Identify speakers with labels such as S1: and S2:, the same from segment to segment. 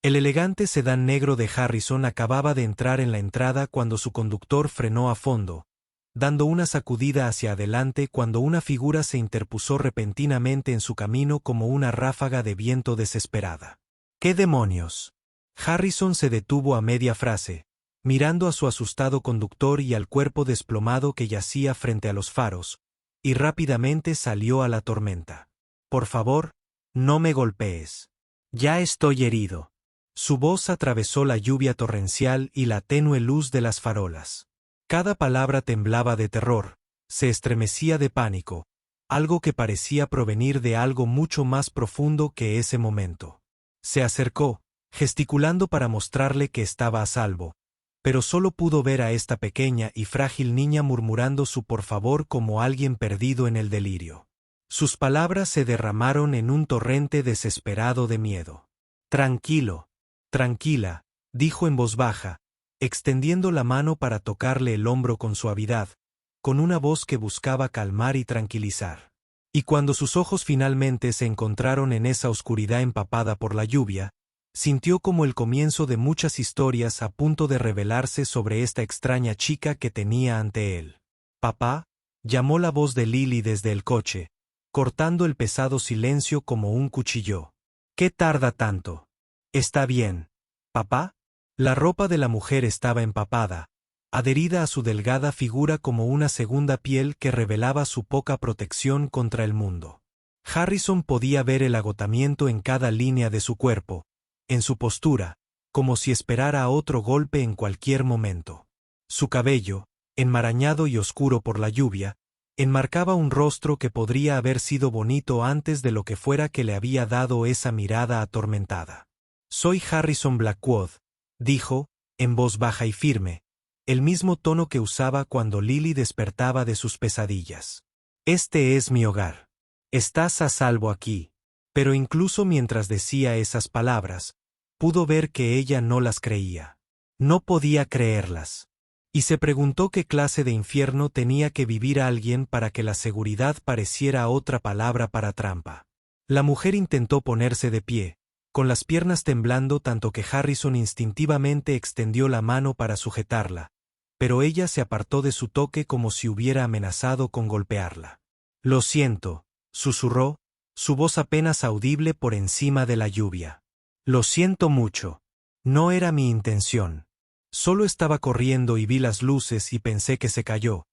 S1: El elegante sedán negro de Harrison acababa de entrar en la entrada cuando su conductor frenó a fondo, dando una sacudida hacia adelante cuando una figura se interpuso repentinamente en su camino como una ráfaga de viento desesperada. ¿Qué demonios? Harrison se detuvo a media frase, mirando a su asustado conductor y al cuerpo desplomado que yacía frente a los faros, y rápidamente salió a la tormenta. Por favor, no me golpees. Ya estoy herido. Su voz atravesó la lluvia torrencial y la tenue luz de las farolas. Cada palabra temblaba de terror, se estremecía de pánico, algo que parecía provenir de algo mucho más profundo que ese momento. Se acercó, gesticulando para mostrarle que estaba a salvo, pero solo pudo ver a esta pequeña y frágil niña murmurando su por favor como alguien perdido en el delirio. Sus palabras se derramaron en un torrente desesperado de miedo. Tranquilo, tranquila, dijo en voz baja, extendiendo la mano para tocarle el hombro con suavidad, con una voz que buscaba calmar y tranquilizar. Y cuando sus ojos finalmente se encontraron en esa oscuridad empapada por la lluvia, sintió como el comienzo de muchas historias a punto de revelarse sobre esta extraña chica que tenía ante él. «Papá», llamó la voz de Lily desde el coche, cortando el pesado silencio como un cuchillo. «¿Qué tarda tanto?» «Está bien. ¿Papá?» La ropa de la mujer estaba empapada, adherida a su delgada figura como una segunda piel que revelaba su poca protección contra el mundo. Harrison podía ver el agotamiento en cada línea de su cuerpo, en su postura, como si esperara otro golpe en cualquier momento. Su cabello, enmarañado y oscuro por la lluvia, enmarcaba un rostro que podría haber sido bonito antes de lo que fuera que le había dado esa mirada atormentada. «Soy Harrison Blackwood», dijo, en voz baja y firme, el mismo tono que usaba cuando Lily despertaba de sus pesadillas. «Este es mi hogar. Estás a salvo aquí». Pero incluso mientras decía esas palabras, pudo ver que ella no las creía. No podía creerlas. Y se preguntó qué clase de infierno tenía que vivir alguien para que la seguridad pareciera otra palabra para trampa. La mujer intentó ponerse de pie, con las piernas temblando tanto que Harrison instintivamente extendió la mano para sujetarla, pero ella se apartó de su toque como si hubiera amenazado con golpearla. «Lo siento», susurró, su voz apenas audible por encima de la lluvia. «Lo siento mucho. No era mi intención. Solo estaba corriendo y vi las luces y pensé que se cayó»,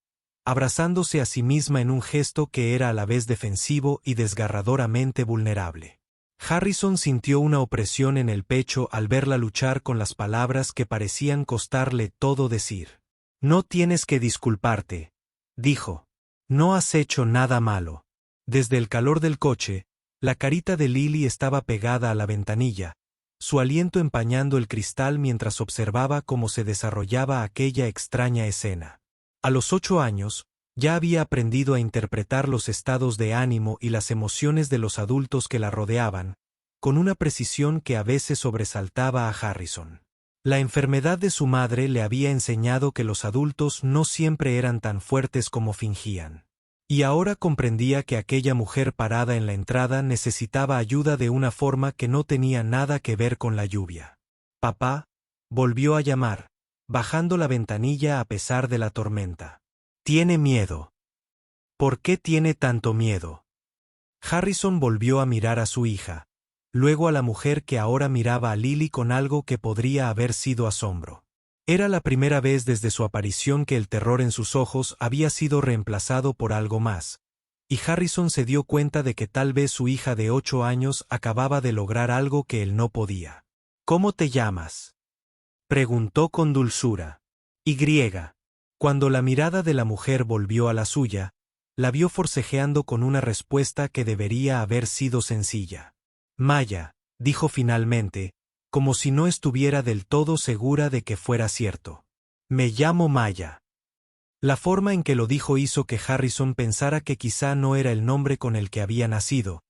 S1: abrazándose a sí misma en un gesto que era a la vez defensivo y desgarradoramente vulnerable. Harrison sintió una opresión en el pecho al verla luchar con las palabras que parecían costarle todo decir. «No tienes que disculparte», dijo. «No has hecho nada malo». Desde el calor del coche, la carita de Lily estaba pegada a la ventanilla, su aliento empañando el cristal mientras observaba cómo se desarrollaba aquella extraña escena. A los 8 años, ya había aprendido a interpretar los estados de ánimo y las emociones de los adultos que la rodeaban, con una precisión que a veces sobresaltaba a Harrison. La enfermedad de su madre le había enseñado que los adultos no siempre eran tan fuertes como fingían. Y ahora comprendía que aquella mujer parada en la entrada necesitaba ayuda de una forma que no tenía nada que ver con la lluvia. «Papá», volvió a llamar, bajando la ventanilla a pesar de la tormenta. «Tiene miedo». «¿Por qué tiene tanto miedo?» Harrison volvió a mirar a su hija, luego a la mujer que ahora miraba a Lily con algo que podría haber sido asombro. Era la primera vez desde su aparición que el terror en sus ojos había sido reemplazado por algo más, y Harrison se dio cuenta de que tal vez su hija de 8 años acababa de lograr algo que él no podía. «¿Cómo te llamas?», preguntó con dulzura. «Y». Cuando la mirada de la mujer volvió a la suya, la vio forcejeando con una respuesta que debería haber sido sencilla. «Maya», dijo finalmente, como si no estuviera del todo segura de que fuera cierto. «Me llamo Maya». La forma en que lo dijo hizo que Harrison pensara que quizá no era el nombre con el que había nacido,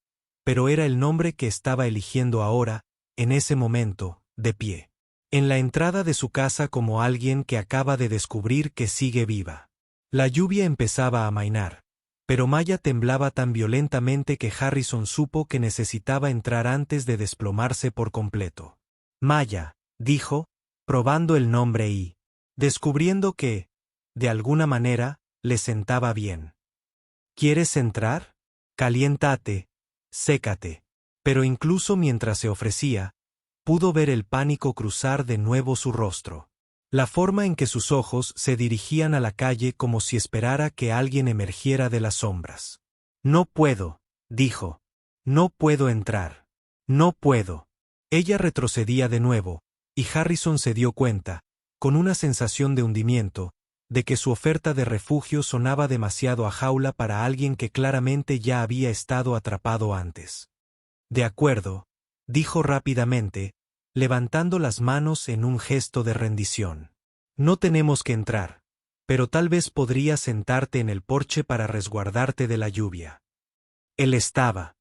S1: pero era el nombre que estaba eligiendo ahora, en ese momento, de pie, en la entrada de su casa como alguien que acaba de descubrir que sigue viva. La lluvia empezaba a amainar, pero Maya temblaba tan violentamente que Harrison supo que necesitaba entrar antes de desplomarse por completo. Maya, dijo, probando el nombre y descubriendo que, de alguna manera, le sentaba bien. ¿Quieres entrar? Caliéntate, sécate. Pero incluso mientras se ofrecía, pudo ver el pánico cruzar de nuevo su rostro. La forma en que sus ojos se dirigían a la calle como si esperara que alguien emergiera de las sombras. No puedo, dijo. No puedo entrar. No puedo. Ella retrocedía de nuevo, y Harrison se dio cuenta, con una sensación de hundimiento, de que su oferta de refugio sonaba demasiado a jaula para alguien que claramente ya había estado atrapado antes. De acuerdo, dijo rápidamente, levantando las manos en un gesto de rendición. No tenemos que entrar, pero tal vez podrías sentarte en el porche para resguardarte de la lluvia. Él estaba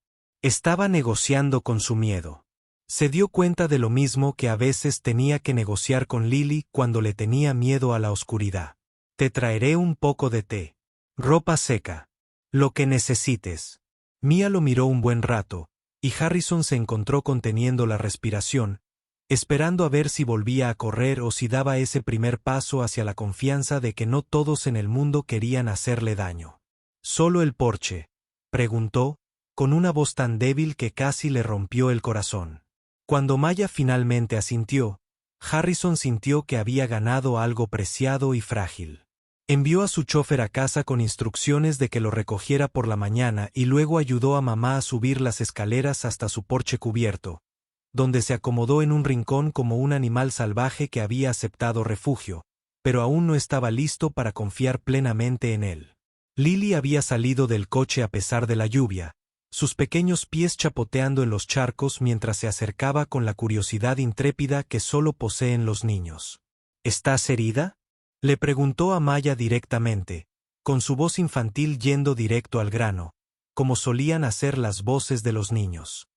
S1: negociando con su miedo. Se dio cuenta de lo mismo que a veces tenía que negociar con Lily cuando le tenía miedo a la oscuridad. Te traeré un poco de té. Ropa seca. Lo que necesites. Mia lo miró un buen rato, y Harrison se encontró conteniendo la respiración, esperando a ver si volvía a correr o si daba ese primer paso hacia la confianza de que no todos en el mundo querían hacerle daño. ¿Solo el porche?, preguntó, con una voz tan débil que casi le rompió el corazón. Cuando Maya finalmente asintió, Harrison sintió que había ganado algo preciado y frágil. Envió a su chofer a casa con instrucciones de que lo recogiera por la mañana y luego ayudó a mamá a subir las escaleras hasta su porche cubierto, donde se acomodó en un rincón como un animal salvaje que había aceptado refugio, pero aún no estaba listo para confiar plenamente en él. Lily había salido del coche a pesar de la lluvia, sus pequeños pies chapoteando en los charcos mientras se acercaba con la curiosidad intrépida que solo poseen los niños. ¿Estás herida?, le preguntó a Maya directamente, con su voz infantil yendo directo al grano, como solían hacer las voces de los niños.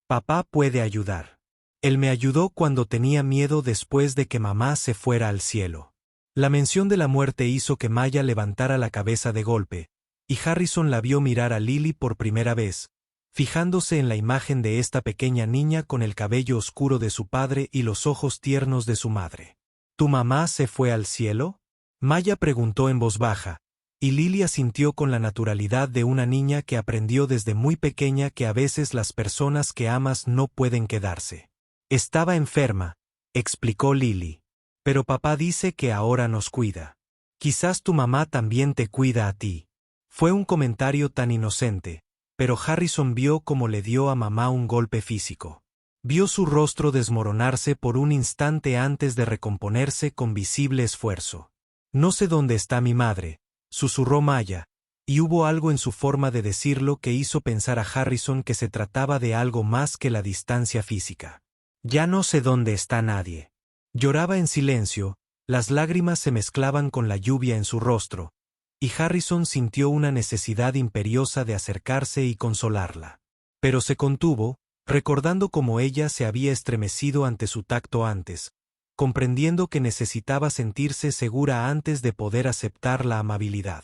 S1: Papá puede ayudar. Él me ayudó cuando tenía miedo después de que mamá se fuera al cielo. La mención de la muerte hizo que Maya levantara la cabeza de golpe, y Harrison la vio mirar a Lily por primera vez, fijándose en la imagen de esta pequeña niña con el cabello oscuro de su padre y los ojos tiernos de su madre. ¿Tu mamá se fue al cielo?, Maya preguntó en voz baja, y Lily asintió con la naturalidad de una niña que aprendió desde muy pequeña que a veces las personas que amas no pueden quedarse. Estaba enferma, explicó Lily. Pero papá dice que ahora nos cuida. Quizás tu mamá también te cuida a ti. Fue un comentario tan inocente, pero Harrison vio cómo le dio a mamá un golpe físico. Vio su rostro desmoronarse por un instante antes de recomponerse con visible esfuerzo. No sé dónde está mi madre, susurró Maya, y hubo algo en su forma de decirlo que hizo pensar a Harrison que se trataba de algo más que la distancia física. Ya no sé dónde está nadie. Lloraba en silencio, las lágrimas se mezclaban con la lluvia en su rostro, y Harrison sintió una necesidad imperiosa de acercarse y consolarla. Pero se contuvo, recordando cómo ella se había estremecido ante su tacto antes, comprendiendo que necesitaba sentirse segura antes de poder aceptar la amabilidad.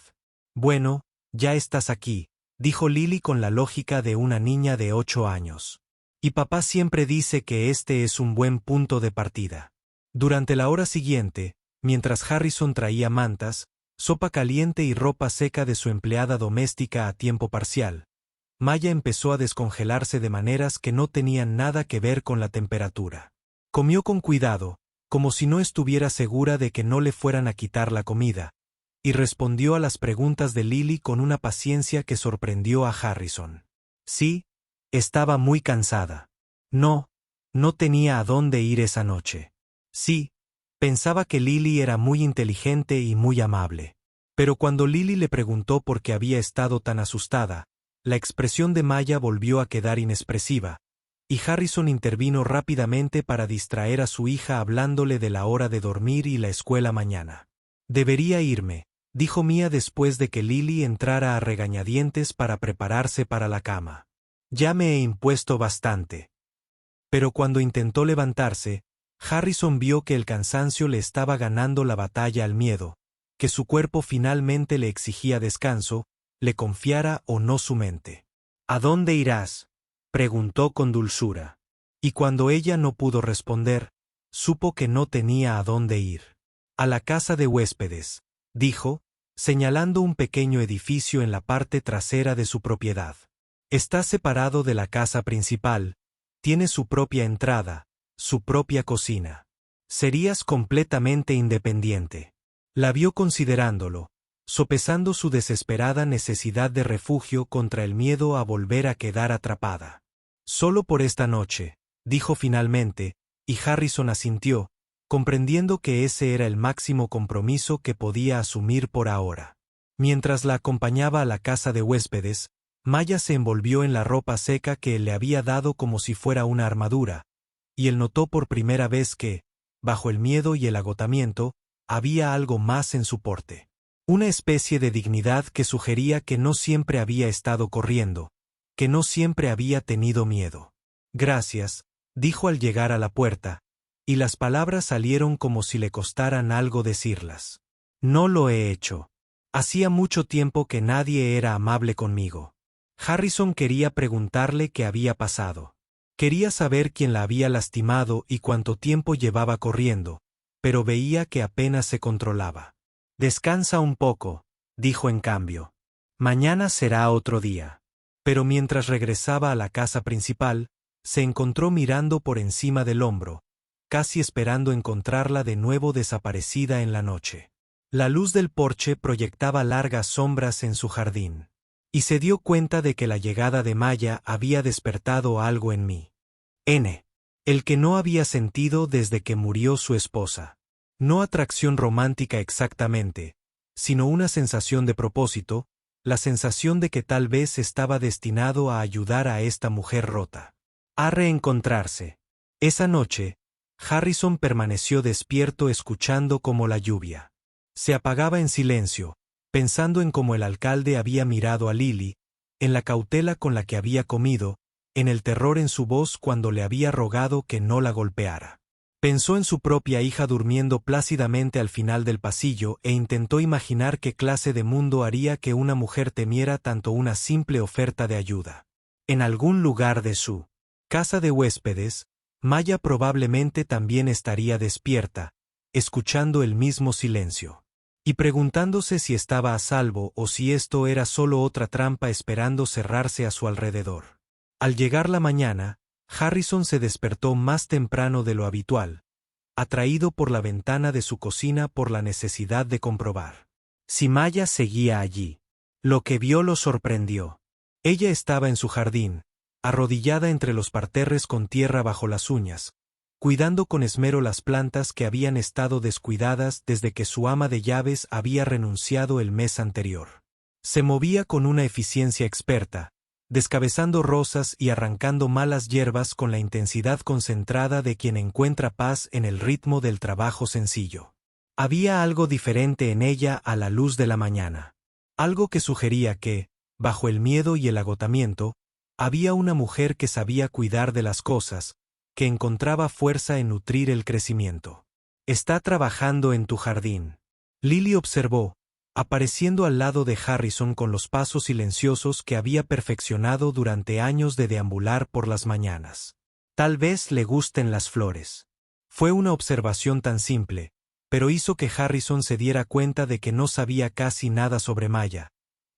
S1: Bueno, ya estás aquí, dijo Lily con la lógica de una niña de 8 años. Y papá siempre dice que este es un buen punto de partida. Durante la hora siguiente, mientras Harrison traía mantas, sopa caliente y ropa seca de su empleada doméstica a tiempo parcial, Maya empezó a descongelarse de maneras que no tenían nada que ver con la temperatura. Comió con cuidado, como si no estuviera segura de que no le fueran a quitar la comida, y respondió a las preguntas de Lily con una paciencia que sorprendió a Harrison. Sí, estaba muy cansada. No tenía a dónde ir esa noche. Sí, pensaba que Lily era muy inteligente y muy amable. Pero cuando Lily le preguntó por qué había estado tan asustada, la expresión de Maya volvió a quedar inexpresiva, y Harrison intervino rápidamente para distraer a su hija hablándole de la hora de dormir y la escuela mañana. Debería irme, dijo Mia después de que Lily entrara a regañadientes para prepararse para la cama. Ya me he impuesto bastante. Pero cuando intentó levantarse, Harrison vio que el cansancio le estaba ganando la batalla al miedo, que su cuerpo finalmente le exigía descanso, le confiara o no su mente. ¿A dónde irás?, preguntó con dulzura. Y cuando ella no pudo responder, supo que no tenía a dónde ir. A la casa de huéspedes, dijo, señalando un pequeño edificio en la parte trasera de su propiedad. Está separado de la casa principal, tiene su propia entrada, su propia cocina. Serías completamente independiente. La vio considerándolo, sopesando su desesperada necesidad de refugio contra el miedo a volver a quedar atrapada. Solo por esta noche, dijo finalmente, y Harrison asintió, comprendiendo que ese era el máximo compromiso que podía asumir por ahora. Mientras la acompañaba a la casa de huéspedes, Maya se envolvió en la ropa seca que él le había dado como si fuera una armadura, y él notó por primera vez que, bajo el miedo y el agotamiento, había algo más en su porte. Una especie de dignidad que sugería que no siempre había estado corriendo, que no siempre había tenido miedo. Gracias, dijo al llegar a la puerta, y las palabras salieron como si le costaran algo decirlas. No lo he hecho. Hacía mucho tiempo que nadie era amable conmigo. Harrison quería preguntarle qué había pasado. Quería saber quién la había lastimado y cuánto tiempo llevaba corriendo, pero veía que apenas se controlaba. Descansa un poco, dijo en cambio. Mañana será otro día. Pero mientras regresaba a la casa principal, se encontró mirando por encima del hombro, casi esperando encontrarla de nuevo desaparecida en la noche. La luz del porche proyectaba largas sombras en su jardín. Y se dio cuenta de que la llegada de Maya había despertado algo en mí. El que no había sentido desde que murió su esposa. No atracción romántica exactamente, sino una sensación de propósito, la sensación de que tal vez estaba destinado a ayudar a esta mujer rota. A reencontrarse. Esa noche, Harrison permaneció despierto escuchando como la lluvia se apagaba en silencio, pensando en cómo el alcalde había mirado a Lily, en la cautela con la que había comido, en el terror en su voz cuando le había rogado que no la golpeara. Pensó en su propia hija durmiendo plácidamente al final del pasillo e intentó imaginar qué clase de mundo haría que una mujer temiera tanto una simple oferta de ayuda. En algún lugar de su casa de huéspedes, Maya probablemente también estaría despierta, escuchando el mismo silencio. Y preguntándose si estaba a salvo o si esto era solo otra trampa esperando cerrarse a su alrededor. Al llegar la mañana, Harrison se despertó más temprano de lo habitual, atraído por la ventana de su cocina por la necesidad de comprobar si Maya seguía allí. Lo que vio lo sorprendió. Ella estaba en su jardín, arrodillada entre los parterres con tierra bajo las uñas, cuidando con esmero las plantas que habían estado descuidadas desde que su ama de llaves había renunciado el mes anterior. Se movía con una eficiencia experta, descabezando rosas y arrancando malas hierbas con la intensidad concentrada de quien encuentra paz en el ritmo del trabajo sencillo. Había algo diferente en ella a la luz de la mañana. Algo que sugería que, bajo el miedo y el agotamiento, había una mujer que sabía cuidar de las cosas, que encontraba fuerza en nutrir el crecimiento. Está trabajando en tu jardín. Lily observó, apareciendo al lado de Harrison con los pasos silenciosos que había perfeccionado durante años de deambular por las mañanas. Tal vez le gusten las flores. Fue una observación tan simple, pero hizo que Harrison se diera cuenta de que no sabía casi nada sobre Maya,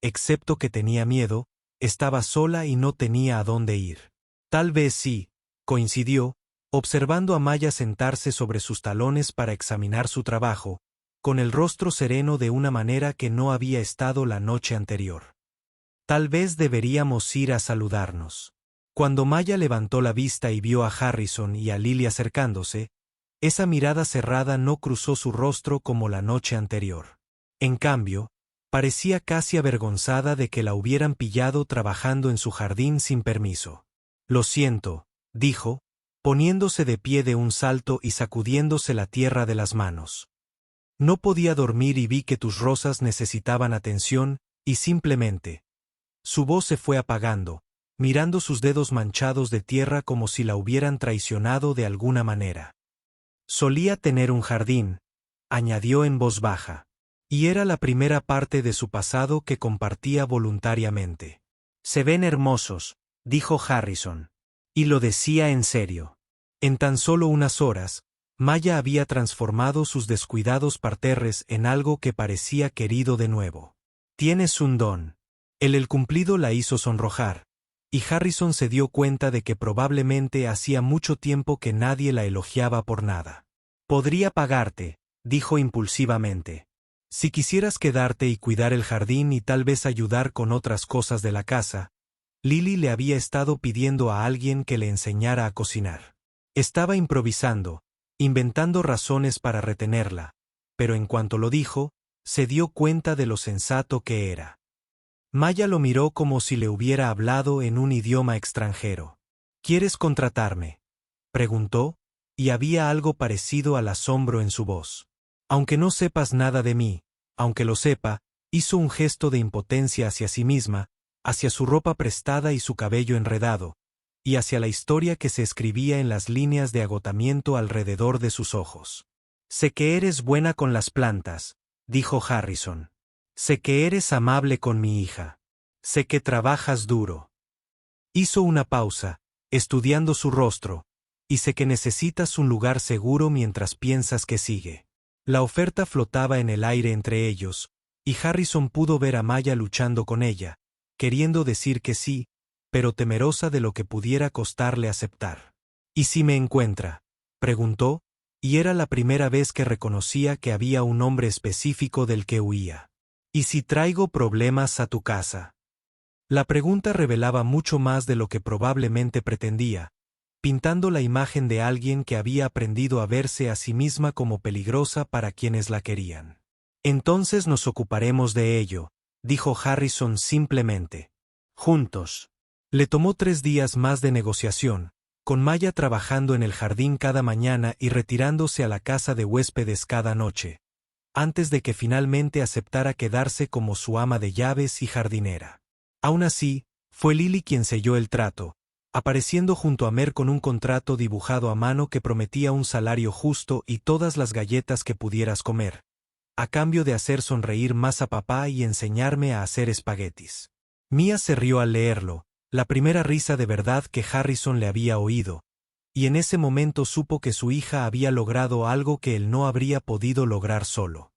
S1: excepto que tenía miedo, estaba sola y no tenía a dónde ir. Tal vez sí, coincidió, observando a Maya sentarse sobre sus talones para examinar su trabajo, con el rostro sereno de una manera que no había estado la noche anterior. Tal vez deberíamos ir a saludarnos. Cuando Maya levantó la vista y vio a Harrison y a Lily acercándose, esa mirada cerrada no cruzó su rostro como la noche anterior. En cambio, parecía casi avergonzada de que la hubieran pillado trabajando en su jardín sin permiso. Lo siento, dijo, poniéndose de pie de un salto y sacudiéndose la tierra de las manos. No podía dormir y vi que tus rosas necesitaban atención, y simplemente. Su voz se fue apagando, mirando sus dedos manchados de tierra como si la hubieran traicionado de alguna manera. Solía tener un jardín, añadió en voz baja, y era la primera parte de su pasado que compartía voluntariamente. Se ven hermosos, dijo Harrison. Y lo decía en serio. En tan solo unas horas, Maya había transformado sus descuidados parterres en algo que parecía querido de nuevo. «Tienes un don». El cumplido la hizo sonrojar, y Harrison se dio cuenta de que probablemente hacía mucho tiempo que nadie la elogiaba por nada. «Podría pagarte», dijo impulsivamente. «Si quisieras quedarte y cuidar el jardín y tal vez ayudar con otras cosas de la casa». Lily le había estado pidiendo a alguien que le enseñara a cocinar. Estaba improvisando, inventando razones para retenerla, pero en cuanto lo dijo, se dio cuenta de lo sensato que era. Maya lo miró como si le hubiera hablado en un idioma extranjero. «¿Quieres contratarme?», preguntó, y había algo parecido al asombro en su voz. «Aunque no sepas nada de mí», aunque lo sepa, hizo un gesto de impotencia hacia sí misma, hacia su ropa prestada y su cabello enredado, y hacia la historia que se escribía en las líneas de agotamiento alrededor de sus ojos. «Sé que eres buena con las plantas», dijo Harrison. «Sé que eres amable con mi hija. Sé que trabajas duro». Hizo una pausa, estudiando su rostro, «y sé que necesitas un lugar seguro mientras piensas que sigue». La oferta flotaba en el aire entre ellos, y Harrison pudo ver a Maya luchando con ella, queriendo decir que sí, pero temerosa de lo que pudiera costarle aceptar. «¿Y si me encuentra?», preguntó, y era la primera vez que reconocía que había un hombre específico del que huía. «¿Y si traigo problemas a tu casa?». La pregunta revelaba mucho más de lo que probablemente pretendía, pintando la imagen de alguien que había aprendido a verse a sí misma como peligrosa para quienes la querían. «Entonces nos ocuparemos de ello», dijo Harrison simplemente. «Juntos». Le tomó 3 días más de negociación, con Maya trabajando en el jardín cada mañana y retirándose a la casa de huéspedes cada noche, antes de que finalmente aceptara quedarse como su ama de llaves y jardinera. Aún así, fue Lily quien selló el trato, apareciendo junto a Mer con un contrato dibujado a mano que prometía un salario justo y todas las galletas que pudieras comer, a cambio de hacer sonreír más a papá y enseñarme a hacer espaguetis. Mia se rió al leerlo, la primera risa de verdad que Harrison le había oído, y en ese momento supo que su hija había logrado algo que él no habría podido lograr solo.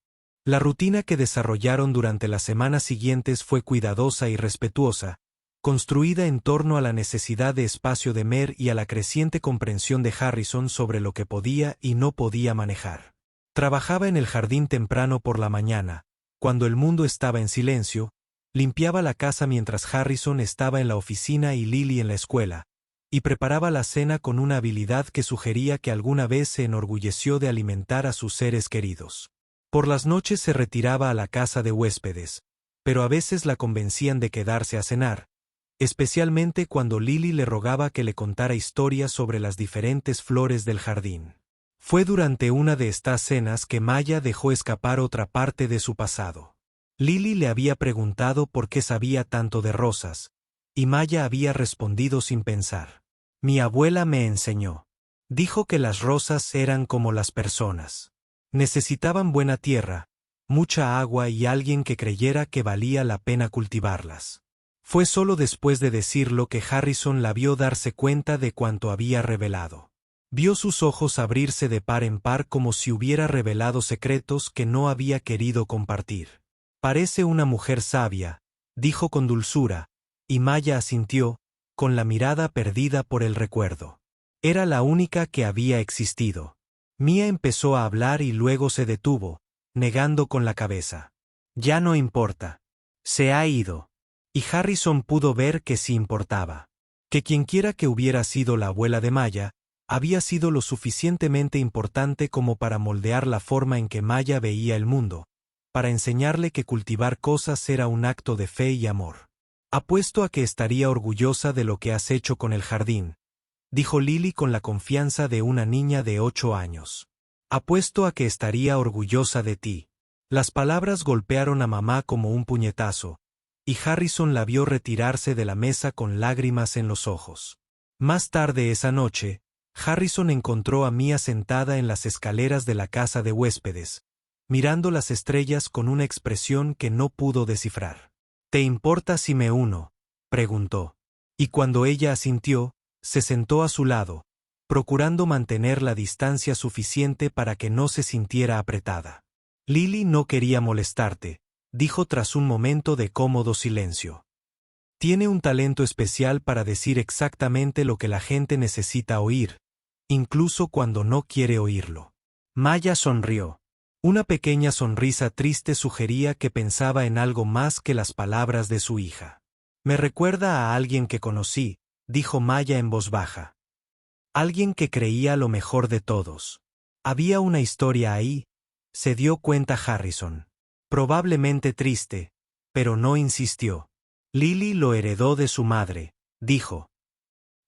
S1: La rutina que desarrollaron durante las semanas siguientes fue cuidadosa y respetuosa, construida en torno a la necesidad de espacio de Mer y a la creciente comprensión de Harrison sobre lo que podía y no podía manejar. Trabajaba en el jardín temprano por la mañana, cuando el mundo estaba en silencio, limpiaba la casa mientras Harrison estaba en la oficina y Lily en la escuela, y preparaba la cena con una habilidad que sugería que alguna vez se enorgulleció de alimentar a sus seres queridos. Por las noches se retiraba a la casa de huéspedes, pero a veces la convencían de quedarse a cenar, especialmente cuando Lily le rogaba que le contara historias sobre las diferentes flores del jardín. Fue durante una de estas cenas que Maya dejó escapar otra parte de su pasado. Lily le había preguntado por qué sabía tanto de rosas, y Maya había respondido sin pensar. «Mi abuela me enseñó. Dijo que las rosas eran como las personas. Necesitaban buena tierra, mucha agua y alguien que creyera que valía la pena cultivarlas». Fue solo después de decirlo que Harrison la vio darse cuenta de cuanto había revelado. Vio sus ojos abrirse de par en par como si hubiera revelado secretos que no había querido compartir. «Parece una mujer sabia», dijo con dulzura, y Maya asintió, con la mirada perdida por el recuerdo. Era la única que había existido. Mia empezó a hablar y luego se detuvo, negando con la cabeza. «Ya no importa. Se ha ido». Y Harrison pudo ver que sí importaba. Que quienquiera que hubiera sido la abuela de Maya, había sido lo suficientemente importante como para moldear la forma en que Maya veía el mundo, para enseñarle que cultivar cosas era un acto de fe y amor. «Apuesto a que estaría orgullosa de lo que has hecho con el jardín», dijo Lily con la confianza de una niña de 8 años. «Apuesto a que estaría orgullosa de ti». Las palabras golpearon a mamá como un puñetazo, y Harrison la vio retirarse de la mesa con lágrimas en los ojos. Más tarde esa noche, Harrison encontró a Mia sentada en las escaleras de la casa de huéspedes, mirando las estrellas con una expresión que no pudo descifrar. «¿Te importa si me uno?», preguntó. Y cuando ella asintió, se sentó a su lado, procurando mantener la distancia suficiente para que no se sintiera apretada. Lily no quería molestarte, dijo tras un momento de cómodo silencio. Tiene un talento especial para decir exactamente lo que la gente necesita oír, incluso cuando no quiere oírlo. Maya sonrió. Una pequeña sonrisa triste sugería que pensaba en algo más que las palabras de su hija. Me recuerda a alguien que conocí, dijo Maya en voz baja. Alguien que creía lo mejor de todos. Había una historia ahí, se dio cuenta Harrison. Probablemente triste, pero no insistió. Lily lo heredó de su madre, dijo.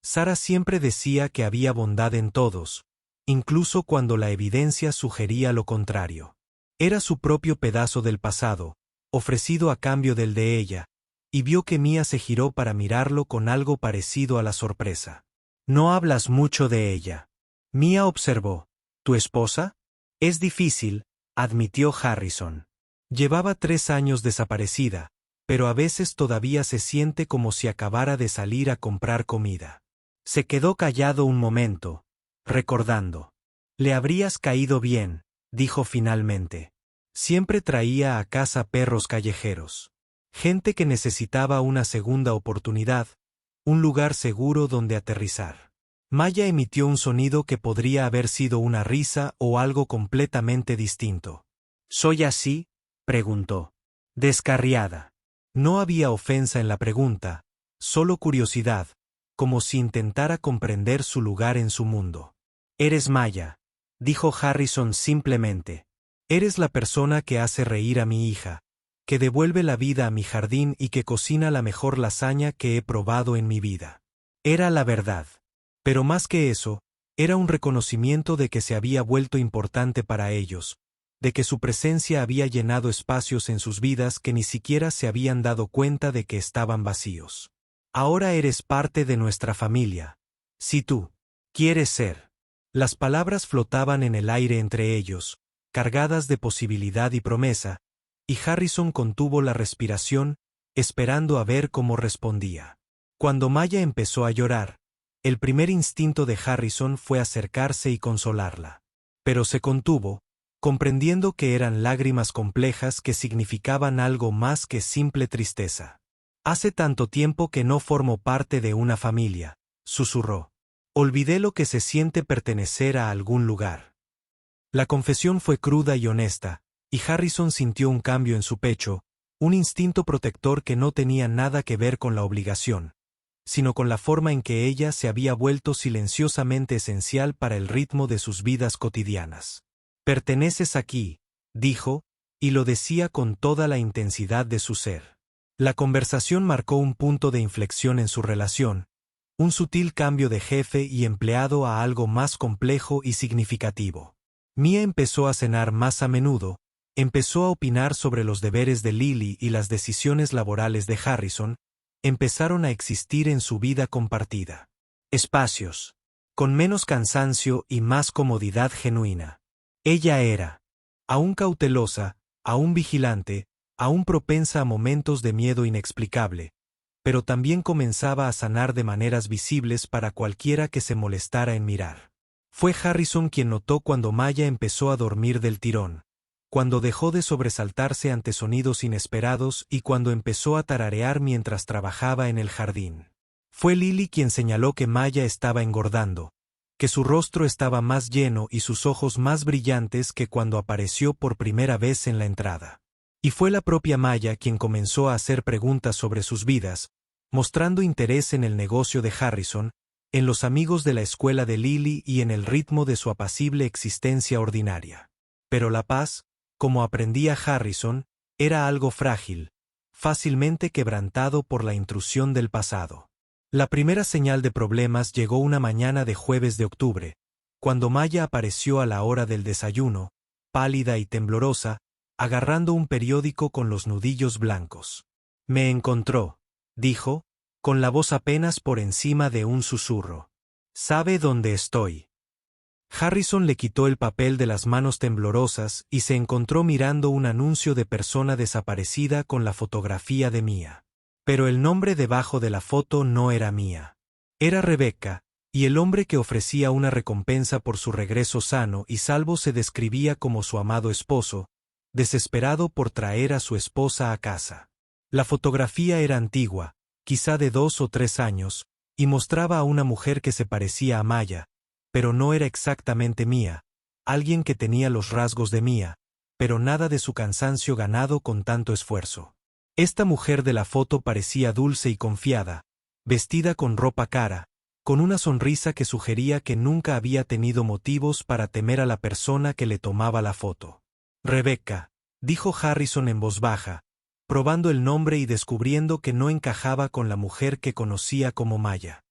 S1: Sarah siempre decía que había bondad en todos, incluso cuando la evidencia sugería lo contrario. Era su propio pedazo del pasado, ofrecido a cambio del de ella, y vio que Mia se giró para mirarlo con algo parecido a la sorpresa. No hablas mucho de ella. Mia observó. ¿Tu esposa? Es difícil, admitió Harrison. Llevaba 3 años desaparecida, pero a veces todavía se siente como si acabara de salir a comprar comida. Se quedó callado un momento, recordando. Le habrías caído bien, dijo finalmente. Siempre traía a casa perros callejeros. Gente que necesitaba una segunda oportunidad, un lugar seguro donde aterrizar. Maya emitió un sonido que podría haber sido una risa o algo completamente distinto. ¿Soy así?, preguntó. Descarriada. No había ofensa en la pregunta, solo curiosidad, como si intentara comprender su lugar en su mundo. Eres Maya, dijo Harrison simplemente. Eres la persona que hace reír a mi hija, que devuelve la vida a mi jardín y que cocina la mejor lasaña que he probado en mi vida. Era la verdad. Pero más que eso, era un reconocimiento de que se había vuelto importante para ellos, de que su presencia había llenado espacios en sus vidas que ni siquiera se habían dado cuenta de que estaban vacíos. Ahora eres parte de nuestra familia. Si tú quieres ser. Las palabras flotaban en el aire entre ellos, cargadas de posibilidad y promesa, y Harrison contuvo la respiración, esperando a ver cómo respondía. Cuando Maya empezó a llorar, el primer instinto de Harrison fue acercarse y consolarla. Pero se contuvo, comprendiendo que eran lágrimas complejas que significaban algo más que simple tristeza. Hace tanto tiempo que no formo parte de una familia, susurró. Olvidé lo que se siente pertenecer a algún lugar. La confesión fue cruda y honesta, y Harrison sintió un cambio en su pecho, un instinto protector que no tenía nada que ver con la obligación, sino con la forma en que ella se había vuelto silenciosamente esencial para el ritmo de sus vidas cotidianas. Perteneces aquí, dijo, y lo decía con toda la intensidad de su ser. La conversación marcó un punto de inflexión en su relación, un sutil cambio de jefe y empleado a algo más complejo y significativo. Mia empezó a cenar más a menudo, empezó a opinar sobre los deberes de Lily y las decisiones laborales de Harrison, empezaron a existir en su vida compartida. Espacios. Con menos cansancio y más comodidad genuina. Ella era, aún cautelosa, aún vigilante, aún propensa a momentos de miedo inexplicable, pero también comenzaba a sanar de maneras visibles para cualquiera que se molestara en mirar. Fue Harrison quien notó cuando Maya empezó a dormir del tirón, cuando dejó de sobresaltarse ante sonidos inesperados y cuando empezó a tararear mientras trabajaba en el jardín. Fue Lily quien señaló que Maya estaba engordando, que su rostro estaba más lleno y sus ojos más brillantes que cuando apareció por primera vez en la entrada. Y fue la propia Maya quien comenzó a hacer preguntas sobre sus vidas, mostrando interés en el negocio de Harrison, en los amigos de la escuela de Lily y en el ritmo de su apacible existencia ordinaria. Pero la paz, como aprendía Harrison, era algo frágil, fácilmente quebrantado por la intrusión del pasado. La primera señal de problemas llegó una mañana de jueves de octubre, cuando Maya apareció a la hora del desayuno, pálida y temblorosa, agarrando un periódico con los nudillos blancos. Me encontró, dijo, con la voz apenas por encima de un susurro. ¿Sabe dónde estoy? Harrison le quitó el papel de las manos temblorosas y se encontró mirando un anuncio de persona desaparecida con la fotografía de Mia. Pero el nombre debajo de la foto no era Mia. Era Rebecca, y el hombre que ofrecía una recompensa por su regreso sano y salvo se describía como su amado esposo, desesperado por traer a su esposa a casa. La fotografía era antigua, quizá de 2 o 3 años, y mostraba a una mujer que se parecía a Maya, pero no era exactamente Mía, alguien que tenía los rasgos de Mía, pero nada de su cansancio ganado con tanto esfuerzo. Esta mujer de la foto parecía dulce y confiada, vestida con ropa cara, con una sonrisa que sugería que nunca había tenido motivos para temer a la persona que le tomaba la foto. Rebecca, dijo Harrison en voz baja, probando el nombre y descubriendo que no encajaba con la mujer que conocía como Maya.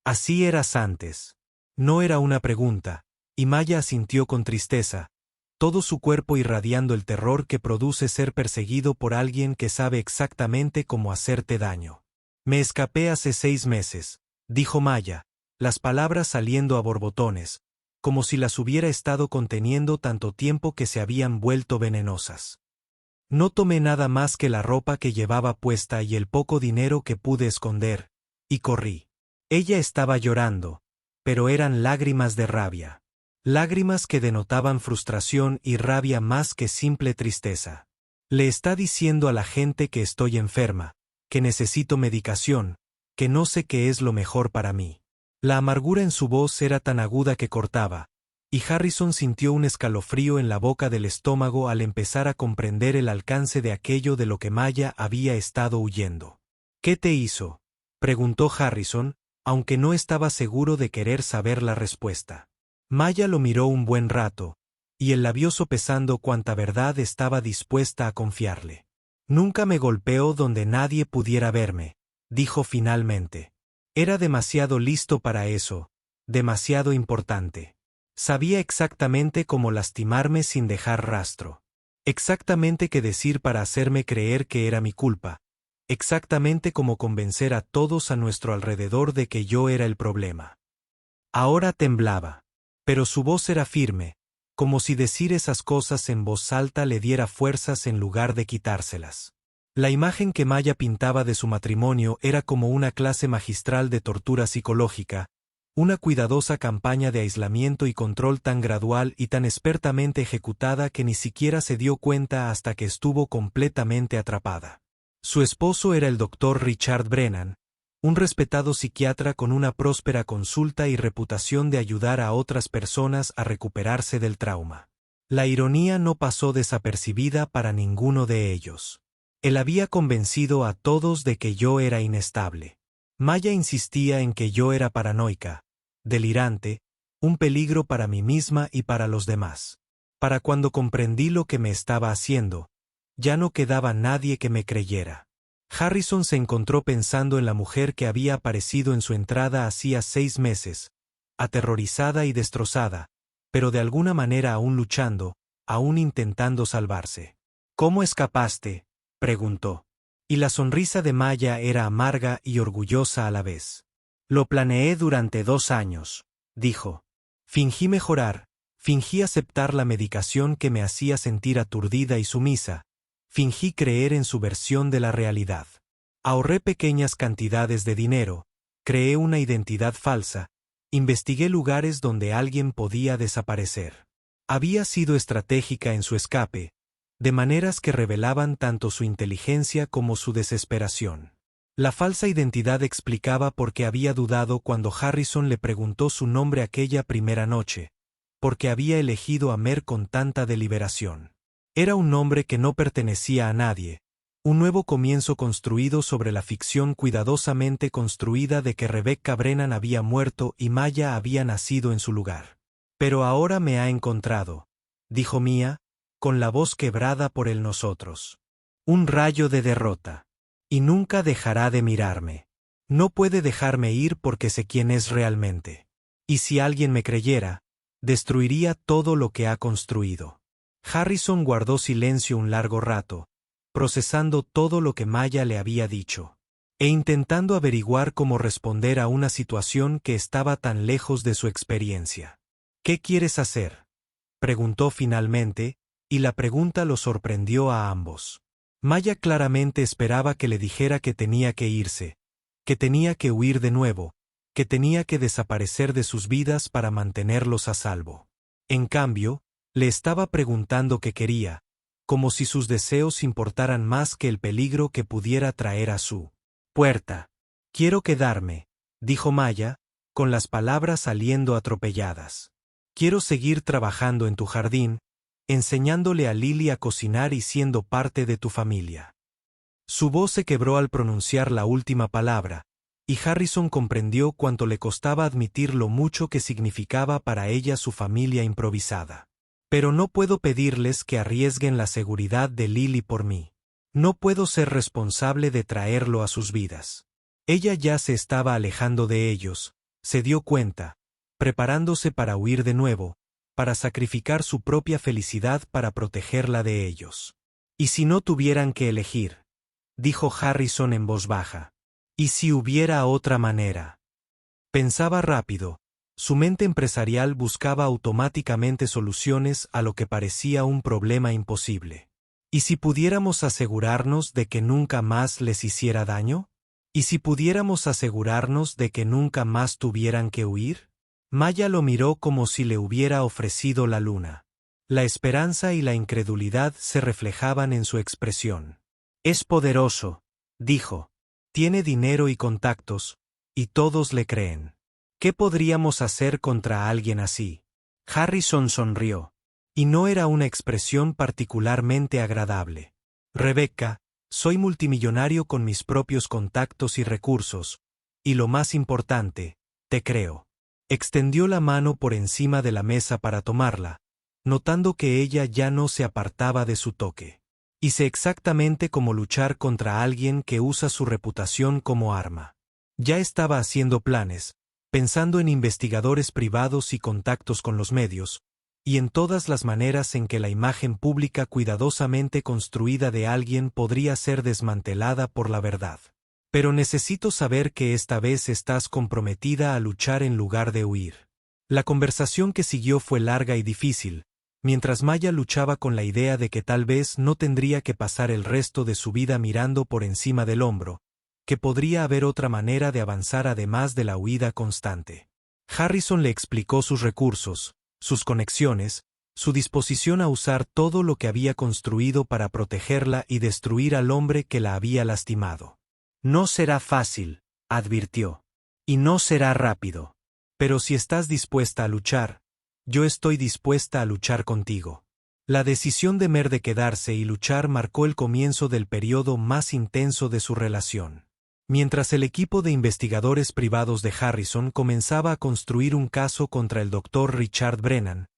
S1: Así eras antes. No era una pregunta, y Maya asintió con tristeza, todo su cuerpo irradiando el terror que produce ser perseguido por alguien que sabe exactamente cómo hacerte daño. Me escapé hace 6 meses, dijo Maya, las palabras saliendo a borbotones, como si las hubiera estado conteniendo tanto tiempo que se habían vuelto venenosas. No tomé nada más que la ropa que llevaba puesta y el poco dinero que pude esconder, y corrí. Ella estaba llorando, pero eran lágrimas de rabia. Lágrimas que denotaban frustración y rabia más que simple tristeza. Le está diciendo a la gente que estoy enferma, que necesito medicación, que no sé qué es lo mejor para mí. La amargura en su voz era tan aguda que cortaba, y Harrison sintió un escalofrío en la boca del estómago al empezar a comprender el alcance de aquello de lo que Maya había estado huyendo. ¿Qué te hizo?, preguntó Harrison, aunque no estaba seguro de querer saber la respuesta. Maya lo miró un buen rato, y el labioso pesando cuánta verdad estaba dispuesta a confiarle. Nunca me golpeó donde nadie pudiera verme, dijo finalmente. Era demasiado listo para eso, demasiado importante. Sabía exactamente cómo lastimarme sin dejar rastro. Exactamente qué decir para hacerme creer que era mi culpa. Exactamente cómo convencer a todos a nuestro alrededor de que yo era el problema. Ahora temblaba. Pero su voz era firme, como si decir esas cosas en voz alta le diera fuerzas en lugar de quitárselas. La imagen que Maya pintaba de su matrimonio era como una clase magistral de tortura psicológica, una cuidadosa campaña de aislamiento y control tan gradual y tan expertamente ejecutada que ni siquiera se dio cuenta hasta que estuvo completamente atrapada. Su esposo era el Dr. Richard Brennan, un respetado psiquiatra con una próspera consulta y reputación de ayudar a otras personas a recuperarse del trauma. La ironía no pasó desapercibida para ninguno de ellos. Él había convencido a todos de que yo era inestable. Maya insistía en que yo era paranoica, delirante, un peligro para mí misma y para los demás. Para cuando comprendí lo que me estaba haciendo, ya no quedaba nadie que me creyera. Harrison se encontró pensando en la mujer que había aparecido en su entrada hacía 6 meses, aterrorizada y destrozada, pero de alguna manera aún luchando, aún intentando salvarse. ¿Cómo escapaste?, preguntó. Y la sonrisa de Maya era amarga y orgullosa a la vez. Lo planeé durante 2 años, dijo. Fingí mejorar, fingí aceptar la medicación que me hacía sentir aturdida y sumisa, fingí creer en su versión de la realidad. Ahorré pequeñas cantidades de dinero, creé una identidad falsa, investigué lugares donde alguien podía desaparecer. Había sido estratégica en su escape, de maneras que revelaban tanto su inteligencia como su desesperación. La falsa identidad explicaba por qué había dudado cuando Harrison le preguntó su nombre aquella primera noche, porque había elegido a Mer con tanta deliberación. Era un nombre que no pertenecía a nadie, un nuevo comienzo construido sobre la ficción cuidadosamente construida de que Rebecca Brennan había muerto y Maya había nacido en su lugar. Pero ahora me ha encontrado, dijo Mia, con la voz quebrada por el nosotros. Un rayo de derrota. Y nunca dejará de mirarme. No puede dejarme ir porque sé quién es realmente. Y si alguien me creyera, destruiría todo lo que ha construido. Harrison guardó silencio un largo rato, procesando todo lo que Maya le había dicho, e intentando averiguar cómo responder a una situación que estaba tan lejos de su experiencia. ¿Qué quieres hacer?, preguntó finalmente, y la pregunta lo sorprendió a ambos. Maya claramente esperaba que le dijera que tenía que irse, que tenía que huir de nuevo, que tenía que desaparecer de sus vidas para mantenerlos a salvo. En cambio, le estaba preguntando qué quería, como si sus deseos importaran más que el peligro que pudiera traer a su puerta. Quiero quedarme, dijo Maya, con las palabras saliendo atropelladas. Quiero seguir trabajando en tu jardín, enseñándole a Lily a cocinar y siendo parte de tu familia. Su voz se quebró al pronunciar la última palabra, y Harrison comprendió cuánto le costaba admitir lo mucho que significaba para ella su familia improvisada. Pero no puedo pedirles que arriesguen la seguridad de Lily por mí. No puedo ser responsable de traerlo a sus vidas. Ella ya se estaba alejando de ellos, se dio cuenta, preparándose para huir de nuevo, para sacrificar su propia felicidad para protegerla de ellos. ¿Y si no tuvieran que elegir?, dijo Harrison en voz baja. ¿Y si hubiera otra manera? Pensaba rápido. Su mente empresarial buscaba automáticamente soluciones a lo que parecía un problema imposible. ¿Y si pudiéramos asegurarnos de que nunca más les hiciera daño? ¿Y si pudiéramos asegurarnos de que nunca más tuvieran que huir? Maya lo miró como si le hubiera ofrecido la luna. La esperanza y la incredulidad se reflejaban en su expresión. Es poderoso, dijo. Tiene dinero y contactos, y todos le creen. ¿Qué podríamos hacer contra alguien así? Harrison sonrió. Y no era una expresión particularmente agradable. Rebecca, soy multimillonario con mis propios contactos y recursos, y lo más importante, te creo. Extendió la mano por encima de la mesa para tomarla, notando que ella ya no se apartaba de su toque. Hice exactamente como luchar contra alguien que usa su reputación como arma. Ya estaba haciendo planes, pensando en investigadores privados y contactos con los medios, y en todas las maneras en que la imagen pública cuidadosamente construida de alguien podría ser desmantelada por la verdad. Pero necesito saber que esta vez estás comprometida a luchar en lugar de huir. La conversación que siguió fue larga y difícil, mientras Maya luchaba con la idea de que tal vez no tendría que pasar el resto de su vida mirando por encima del hombro, que podría haber otra manera de avanzar además de la huida constante. Harrison le explicó sus recursos, sus conexiones, su disposición a usar todo lo que había construido para protegerla y destruir al hombre que la había lastimado. No será fácil, advirtió. Y no será rápido. Pero si estás dispuesta a luchar, yo estoy dispuesta a luchar contigo. La decisión de Mer de quedarse y luchar marcó el comienzo del periodo más intenso de su relación. Mientras el equipo de investigadores privados de Harrison comenzaba a construir un caso contra el Dr. Richard Brennan,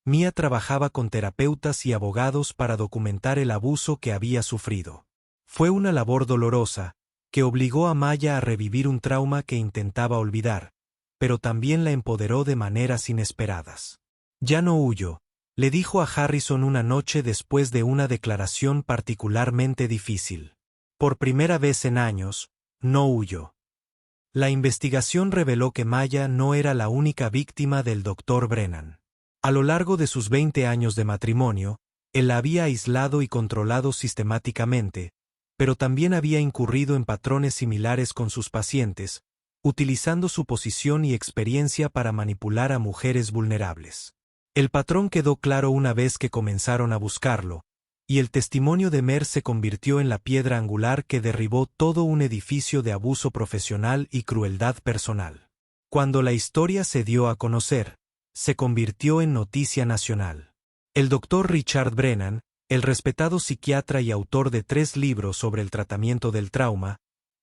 S1: Mia trabajaba con terapeutas y abogados para documentar el abuso que había sufrido. Fue una labor dolorosa, que obligó a Maya a revivir un trauma que intentaba olvidar, pero también la empoderó de maneras inesperadas. Ya no huyo, le dijo a Harrison una noche después de una declaración particularmente difícil. Por primera vez en años, no huyo. La investigación reveló que Maya no era la única víctima del Dr. Brennan. A lo largo de sus 20 años de matrimonio, él la había aislado y controlado sistemáticamente, pero también había incurrido en patrones similares con sus pacientes, utilizando su posición y experiencia para manipular a mujeres vulnerables. El patrón quedó claro una vez que comenzaron a buscarlo, y el testimonio de Mer se convirtió en la piedra angular que derribó todo un edificio de abuso profesional y crueldad personal. Cuando la historia se dio a conocer, se convirtió en noticia nacional. El Dr. Richard Brennan, el respetado psiquiatra y autor de 3 libros sobre el tratamiento del trauma,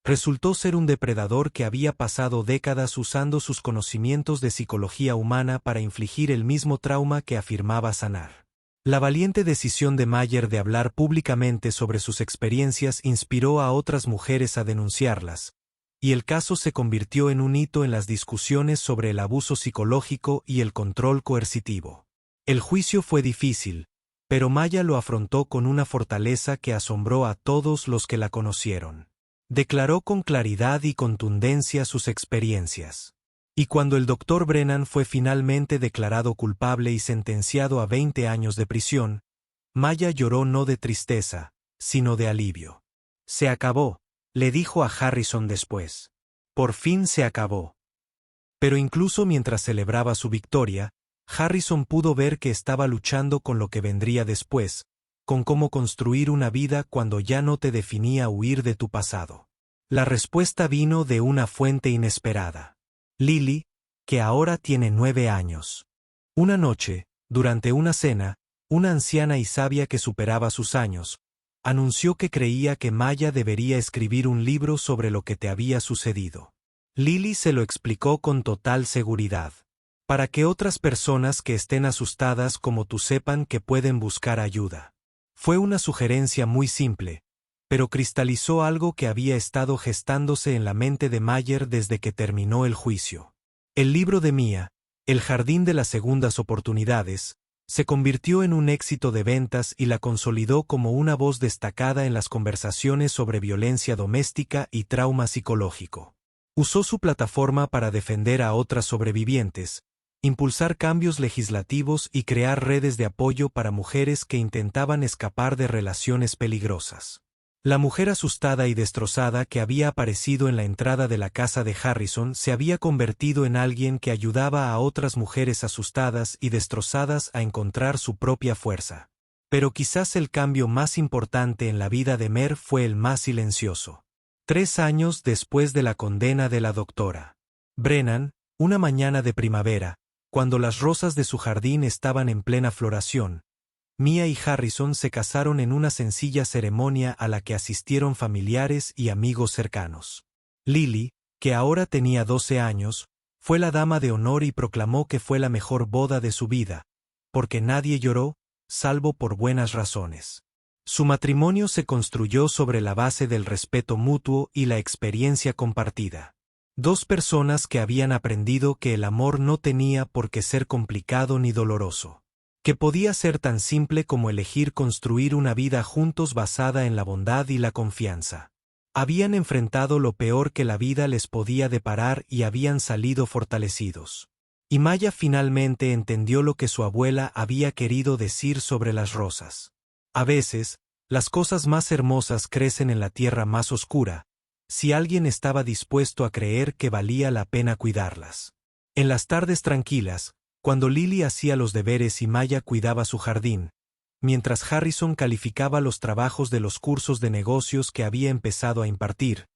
S1: resultó ser un depredador que había pasado décadas usando sus conocimientos de psicología humana para infligir el mismo trauma que afirmaba sanar. La valiente decisión de Mayer de hablar públicamente sobre sus experiencias inspiró a otras mujeres a denunciarlas, y el caso se convirtió en un hito en las discusiones sobre el abuso psicológico y el control coercitivo. El juicio fue difícil, pero Maya lo afrontó con una fortaleza que asombró a todos los que la conocieron. Declaró con claridad y contundencia sus experiencias. Y cuando el Dr. Brennan fue finalmente declarado culpable y sentenciado a 20 años de prisión, Maya lloró no de tristeza, sino de alivio. Se acabó, le dijo a Harrison después. Por fin se acabó. Pero incluso mientras celebraba su victoria, Harrison pudo ver que estaba luchando con lo que vendría después, con cómo construir una vida cuando ya no te definía huir de tu pasado. La respuesta vino de una fuente inesperada. Lily, que ahora tiene 9 años. Una noche, durante una cena, una anciana y sabia que superaba sus años, anunció que creía que Maya debería escribir un libro sobre lo que te había sucedido. Lily se lo explicó con total seguridad. Para que otras personas que estén asustadas como tú sepan que pueden buscar ayuda. Fue una sugerencia muy simple, pero cristalizó algo que había estado gestándose en la mente de Mayer desde que terminó el juicio. El libro de Mia, El jardín de las segundas oportunidades, se convirtió en un éxito de ventas y la consolidó como una voz destacada en las conversaciones sobre violencia doméstica y trauma psicológico. Usó su plataforma para defender a otras sobrevivientes, impulsar cambios legislativos y crear redes de apoyo para mujeres que intentaban escapar de relaciones peligrosas. La mujer asustada y destrozada que había aparecido en la entrada de la casa de Harrison se había convertido en alguien que ayudaba a otras mujeres asustadas y destrozadas a encontrar su propia fuerza. Pero quizás el cambio más importante en la vida de Mer fue el más silencioso. 3 años después de la condena de la doctora Brennan, una mañana de primavera, cuando las rosas de su jardín estaban en plena floración, Mia y Harrison se casaron en una sencilla ceremonia a la que asistieron familiares y amigos cercanos. Lily, que ahora tenía 12 años, fue la dama de honor y proclamó que fue la mejor boda de su vida, porque nadie lloró, salvo por buenas razones. Su matrimonio se construyó sobre la base del respeto mutuo y la experiencia compartida. 2 personas que habían aprendido que el amor no tenía por qué ser complicado ni doloroso. Que podía ser tan simple como elegir construir una vida juntos basada en la bondad y la confianza. Habían enfrentado lo peor que la vida les podía deparar y habían salido fortalecidos. Y Maya finalmente entendió lo que su abuela había querido decir sobre las rosas. A veces, las cosas más hermosas crecen en la tierra más oscura, si alguien estaba dispuesto a creer que valía la pena cuidarlas. En las tardes tranquilas, cuando Lily hacía los deberes y Maya cuidaba su jardín, mientras Harrison calificaba los trabajos de los cursos de negocios que había empezado a impartir,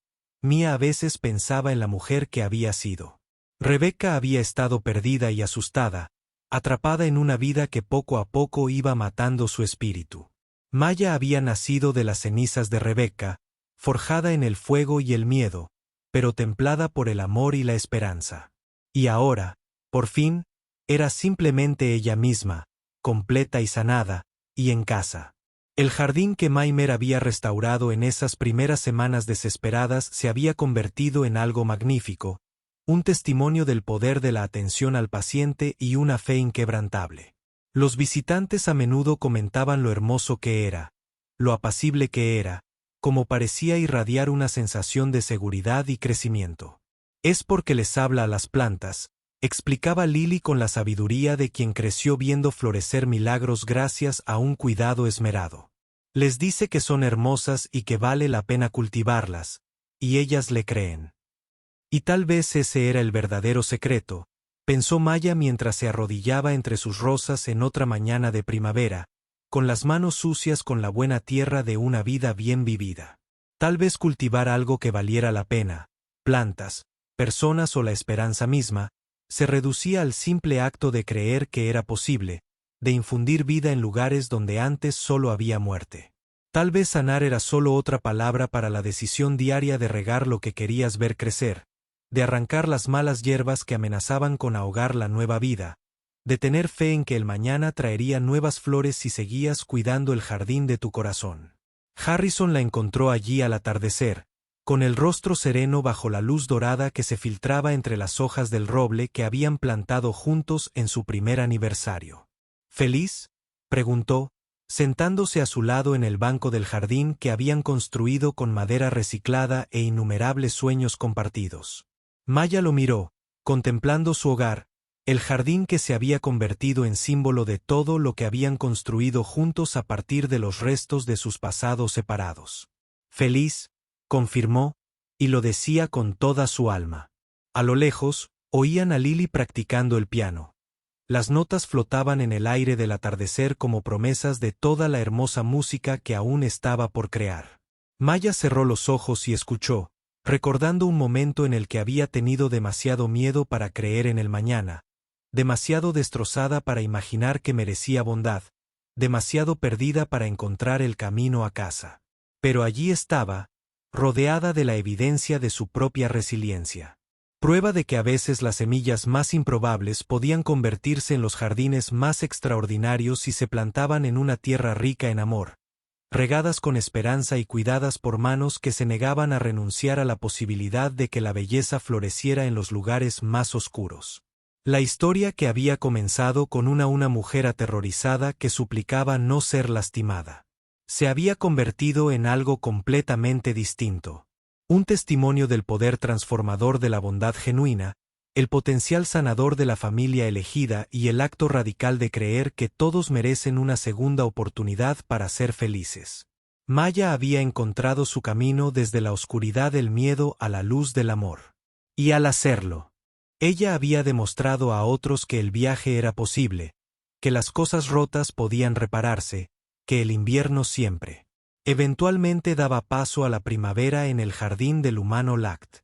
S1: Mia a veces pensaba en la mujer que había sido. Rebecca había estado perdida y asustada, atrapada en una vida que poco a poco iba matando su espíritu. Maya había nacido de las cenizas de Rebecca, forjada en el fuego y el miedo, pero templada por el amor y la esperanza. Y ahora, por fin, era simplemente ella misma, completa y sanada, y en casa. El jardín que Maimer había restaurado en esas primeras semanas desesperadas se había convertido en algo magnífico, un testimonio del poder de la atención al paciente y una fe inquebrantable. Los visitantes a menudo comentaban lo hermoso que era, lo apacible que era, como parecía irradiar una sensación de seguridad y crecimiento. Es porque les habla a las plantas, explicaba Lily con la sabiduría de quien creció viendo florecer milagros gracias a un cuidado esmerado. Les dice que son hermosas y que vale la pena cultivarlas, y ellas le creen. Y tal vez ese era el verdadero secreto, pensó Maya mientras se arrodillaba entre sus rosas en otra mañana de primavera, con las manos sucias con la buena tierra de una vida bien vivida. Tal vez cultivar algo que valiera la pena, plantas, personas o la esperanza misma, se reducía al simple acto de creer que era posible, de infundir vida en lugares donde antes solo había muerte. Tal vez sanar era solo otra palabra para la decisión diaria de regar lo que querías ver crecer, de arrancar las malas hierbas que amenazaban con ahogar la nueva vida, de tener fe en que el mañana traería nuevas flores si seguías cuidando el jardín de tu corazón. Harrison la encontró allí al atardecer, con el rostro sereno bajo la luz dorada que se filtraba entre las hojas del roble que habían plantado juntos en su primer aniversario. ¿Feliz?, preguntó, sentándose a su lado en el banco del jardín que habían construido con madera reciclada e innumerables sueños compartidos. Maya lo miró, contemplando su hogar, el jardín que se había convertido en símbolo de todo lo que habían construido juntos a partir de los restos de sus pasados separados. Feliz, confirmó, y lo decía con toda su alma. A lo lejos, Oían a Lily practicando el piano. Las notas flotaban en el aire del atardecer como promesas de toda la hermosa música que aún estaba por crear. Maya cerró los ojos y escuchó, recordando un momento en el que había tenido demasiado miedo para creer en el mañana, demasiado destrozada para imaginar que merecía bondad, demasiado perdida para encontrar el camino a casa. Pero allí estaba, rodeada de la evidencia de su propia resiliencia. Prueba de que a veces las semillas más improbables podían convertirse en los jardines más extraordinarios si se plantaban en una tierra rica en amor, regadas con esperanza y cuidadas por manos que se negaban a renunciar a la posibilidad de que la belleza floreciera en los lugares más oscuros. La historia que había comenzado con una mujer aterrorizada que suplicaba no ser lastimada, se había convertido en algo completamente distinto. Un testimonio del poder transformador de la bondad genuina, el potencial sanador de la familia elegida y el acto radical de creer que todos merecen una segunda oportunidad para ser felices. Maya había encontrado su camino desde la oscuridad del miedo a la luz del amor. Y al hacerlo, ella había demostrado a otros que el viaje era posible, que las cosas rotas podían repararse, que el invierno siempre, eventualmente daba paso a la primavera en el jardín del humano Lact.